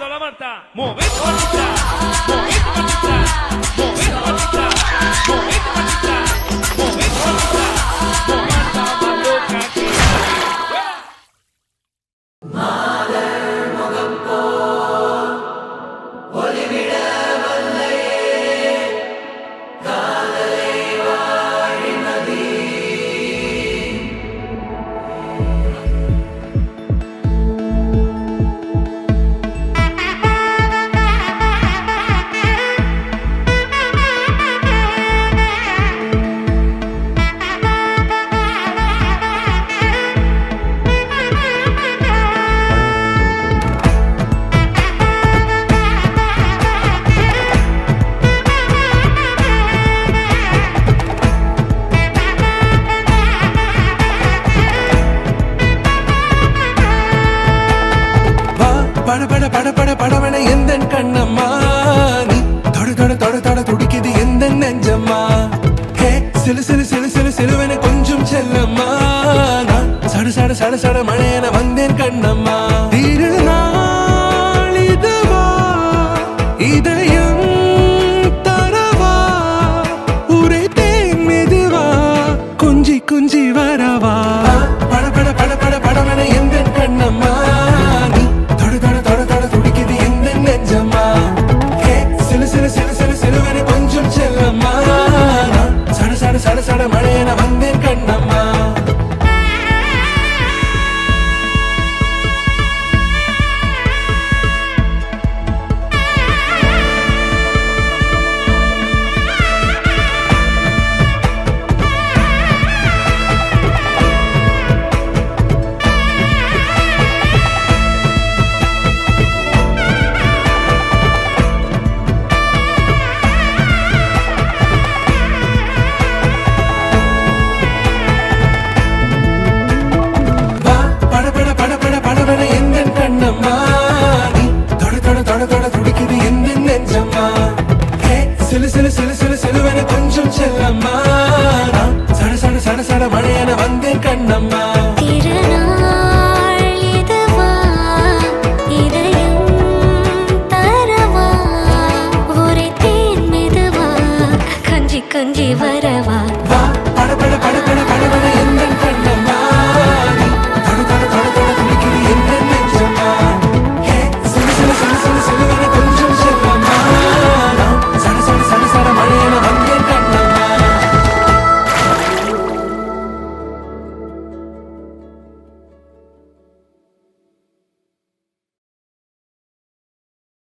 la Marta, movete Martita, movete Martita, movete Martita, movete Martita, movete Martita, Marta más loca que படவன எந்த கண்ணம்மா நீ தொட தொட தொட தொட துடிக்குது எந்த நெஞ்சம்மா ஹே சிலு சிலு சிலு சிலு சிலுவன கொஞ்சம் செல்லம்மா நான் சட சட சட சட மழையன வந்தேன் கண்ணம்மா திருநாள் இதுவா இதயம் தரவா உரைத்தேன் மெதுவா குஞ்சி குஞ்சி வரவா பட பட பட பட படவன எந்த கண்ணம்மா நீ தொட தொட தொட தொட துடிக்குது எந்த நெஞ்சம்மா ஹே சிலு சிலு சிலு சிலு சிலுவன கொஞ்சம் செல்லம்மா நான் சட சட சட சட மழையன